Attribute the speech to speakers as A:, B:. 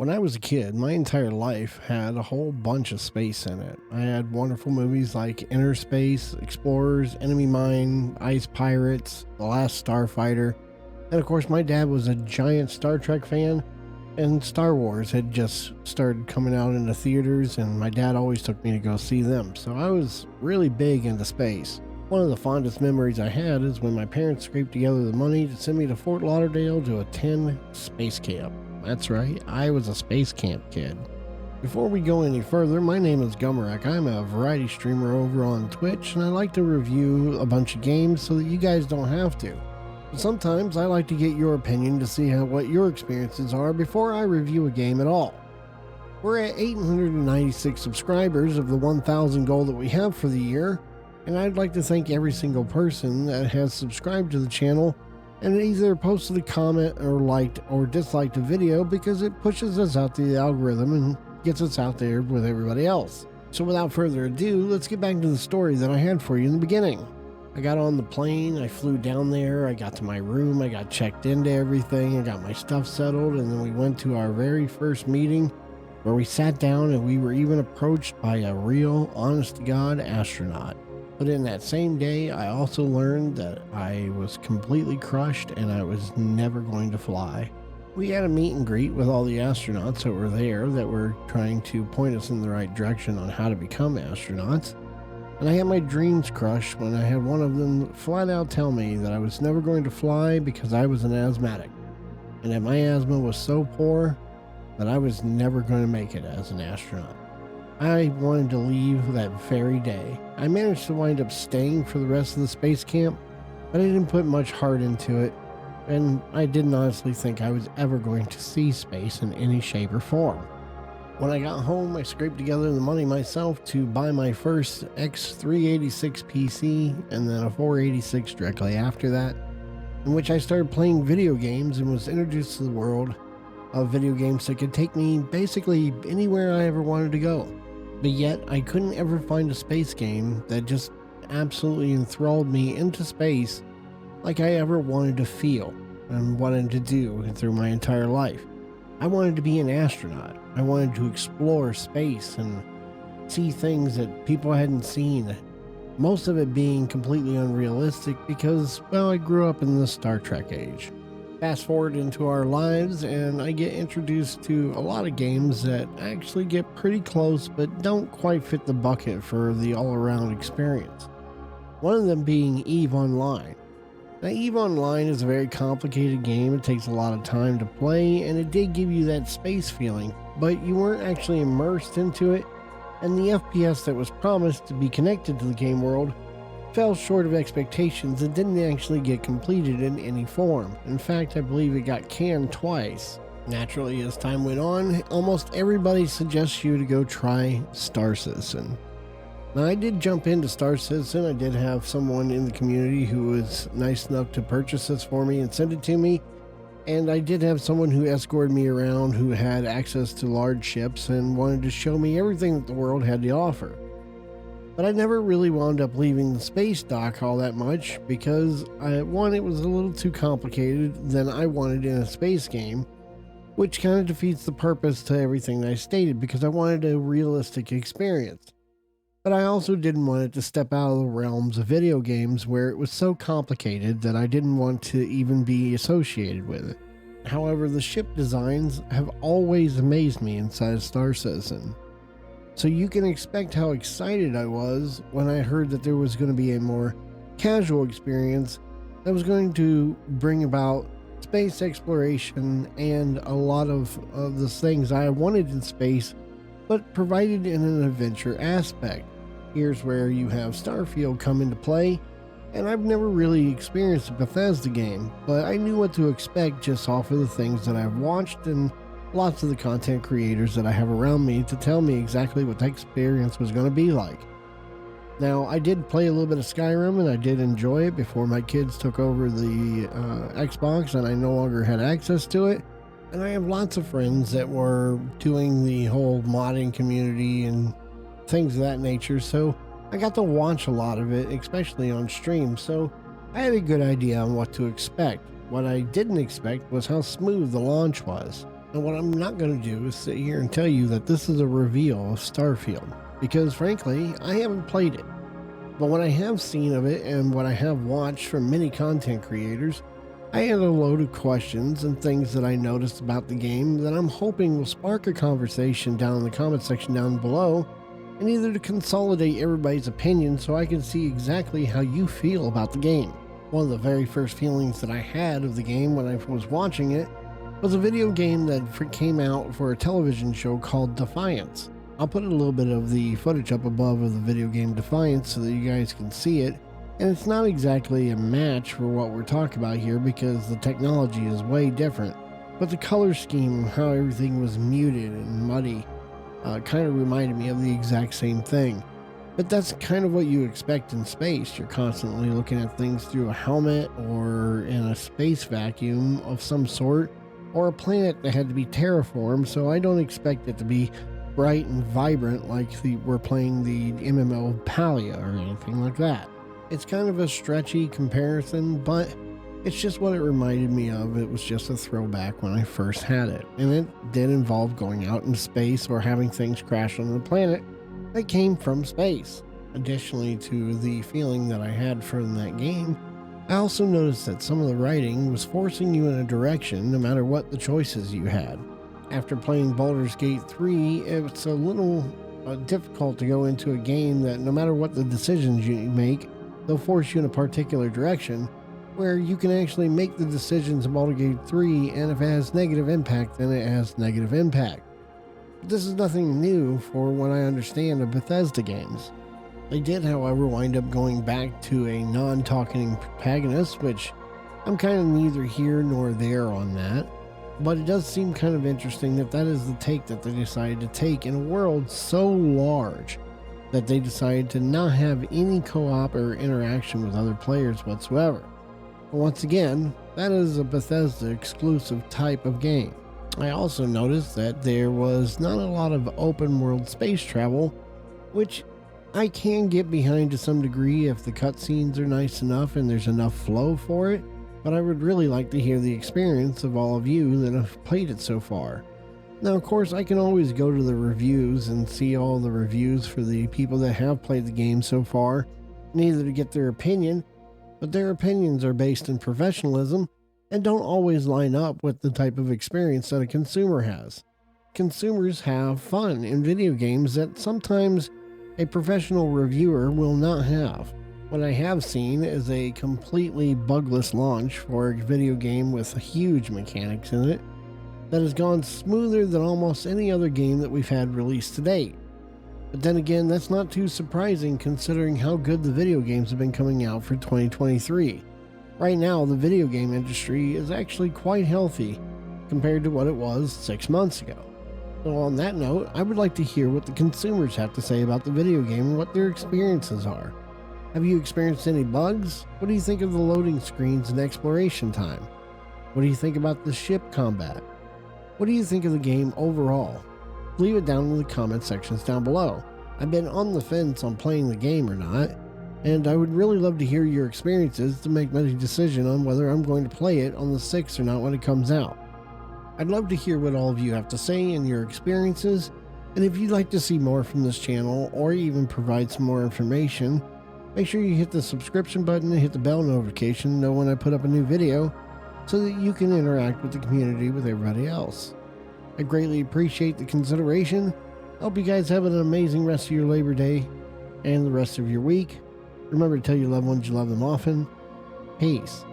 A: When I was a kid, my entire life had a whole bunch of space in it. I had wonderful movies like Inner Space, Explorers, Enemy Mine, Ice Pirates, The Last Starfighter, and of course, my dad was a giant Star Trek fan, and Star Wars had just started coming out in the theaters, and my dad always took me to go see them, so I was really big into space. One of the fondest memories I had is when my parents scraped together the money to send me to Fort Lauderdale to attend space camp. That's right, I was a space camp kid. Before we go any further, my name is Gummerak. I'm a variety streamer over on Twitch, and I like to review a bunch of games so that you guys don't have to. Sometimes I like to get your opinion to see what your experiences are before I review a game at all. We're at 896 subscribers of the 1,000 goal that we have for the year, and I'd like to thank every single person that has subscribed to the channel and either posted a comment or liked or disliked a video, because it pushes us out to the algorithm and gets us out there with everybody else. So without further ado, let's get back to the story that I had for you in the beginning. I got on the plane, I flew down there, I got to my room, I got checked into everything, I got my stuff settled, and then we went to our very first meeting where we sat down and we were even approached by a real, honest-to-God astronaut. But in that same day, I also learned that I was completely crushed and I was never going to fly. We had a meet and greet with all the astronauts that were there that were trying to point us in the right direction on how to become astronauts. And I had my dreams crushed when I had one of them flat out tell me that I was never going to fly because I was an asthmatic, and that my asthma was so poor that I was never going to make it as an astronaut. I wanted to leave that very day. I managed to wind up staying for the rest of the space camp, but I didn't put much heart into it, and I didn't honestly think I was ever going to see space in any shape or form. When I got home, I scraped together the money myself to buy my first X386 PC and then a 486 directly after that, in which I started playing video games and was introduced to the world of video games that could take me basically anywhere I ever wanted to go. But yet, I couldn't ever find a space game that just absolutely enthralled me into space like I ever wanted to feel and wanted to do through my entire life. I wanted to be an astronaut. I wanted to explore space and see things that people hadn't seen. Most of it being completely unrealistic because, well, I grew up in the Star Trek age. Fast forward into our lives and I get introduced to a lot of games that actually get pretty close but don't quite fit the bucket for the all-around experience. One of them being EVE Online. Now, EVE Online is a very complicated game. It takes a lot of time to play, and it did give you that space feeling, but you weren't actually immersed into it, and the FPS that was promised to be connected to the game world fell short of expectations and didn't actually get completed in any form. In fact, I believe it got canned twice. Naturally, as time went on, almost everybody suggests you to go try Star Citizen. Now, I did jump into Star Citizen. I did have someone in the community who was nice enough to purchase this for me and send it to me. And I did have someone who escorted me around who had access to large ships and wanted to show me everything that the world had to offer. But I never really wound up leaving the space dock all that much because, one, it was a little too complicated than I wanted in a space game, which kind of defeats the purpose to everything that I stated because I wanted a realistic experience. But I also didn't want it to step out of the realms of video games where it was so complicated that I didn't want to even be associated with it. However, the ship designs have always amazed me inside of Star Citizen. So you can expect how excited I was when I heard that there was going to be a more casual experience that was going to bring about space exploration and a lot of the things I wanted in space, but provided in an adventure aspect. Here's where you have Starfield come into play, and I've never really experienced a Bethesda game, but I knew what to expect just off of the things that I've watched and lots of the content creators that I have around me to tell me exactly what the experience was going to be like. Now, I did play a little bit of Skyrim and I did enjoy it before my kids took over the Xbox and I no longer had access to it. And I have lots of friends that were doing the whole modding community and things of that nature, so I got to watch a lot of it, especially on stream, so I had a good idea on what to expect. What I didn't expect was how smooth the launch was. And what I'm not going to do is sit here and tell you that this is a reveal of Starfield, because frankly, I haven't played it. But what I have seen of it and what I have watched from many content creators, I had a load of questions and things that I noticed about the game that I'm hoping will spark a conversation down in the comment section down below, and either to consolidate everybody's opinion so I can see exactly how you feel about the game. One of the very first feelings that I had of the game when I was watching it was a video game that came out for a television show called Defiance. I'll put a little bit of the footage up above of the video game Defiance so that you guys can see it. And it's not exactly a match for what we're talking about here because the technology is way different. But the color scheme, how everything was muted and muddy, kind of reminded me of the exact same thing. But that's kind of what you expect in space. You're constantly looking at things through a helmet or in a space vacuum of some sort, or a planet that had to be terraformed, so I don't expect it to be bright and vibrant like we're playing the MMO Palia or anything like that. It's kind of a stretchy comparison, but it's just what it reminded me of. It was just a throwback when I first had it, and it did involve going out in space or having things crash on the planet that came from space. Additionally to the feeling that I had from that game, I also noticed that some of the writing was forcing you in a direction no matter what the choices you had. After playing Baldur's Gate 3, it's a little difficult to go into a game that no matter what the decisions you make, they'll force you in a particular direction, where you can actually make the decisions in Baldur's Gate 3, and if it has negative impact, then it has negative impact. But this is nothing new for what I understand of Bethesda games. They did, however, wind up going back to a non-talking protagonist, which I'm kind of neither here nor there on that. But it does seem kind of interesting that that is the take that they decided to take in a world so large that they decided to not have any co-op or interaction with other players whatsoever. But once again, that is a Bethesda exclusive type of game. I also noticed that there was not a lot of open world space travel, which I can get behind to some degree if the cutscenes are nice enough and there's enough flow for it, but I would really like to hear the experience of all of you that have played it so far. Now, of course, I can always go to the reviews and see all the reviews for the people that have played the game so far, neither to get their opinion, but their opinions are based in professionalism and don't always line up with the type of experience that a consumer has. Consumers have fun in video games that sometimes a professional reviewer will not have. What I have seen is a completely bugless launch for a video game with huge mechanics in it that has gone smoother than almost any other game that we've had released to date. But then again, that's not too surprising considering how good the video games have been coming out for 2023. Right now, the video game industry is actually quite healthy compared to what it was 6 months ago. So on that note, I would like to hear what the consumers have to say about the video game and what their experiences are. Have you experienced any bugs? What do you think of the loading screens and exploration time? What do you think about the ship combat? What do you think of the game overall? Leave it down in the comment sections down below. I've been on the fence on playing the game or not, and I would really love to hear your experiences to make my decision on whether I'm going to play it on the 6th or not when it comes out. I'd love to hear what all of you have to say and your experiences, and if you'd like to see more from this channel or even provide some more information, make sure you hit the subscription button and hit the bell notification to know when I put up a new video so that you can interact with the community with everybody else. I greatly appreciate the consideration. I hope you guys have an amazing rest of your Labor Day and the rest of your week. Remember to tell your loved ones you love them often. Peace.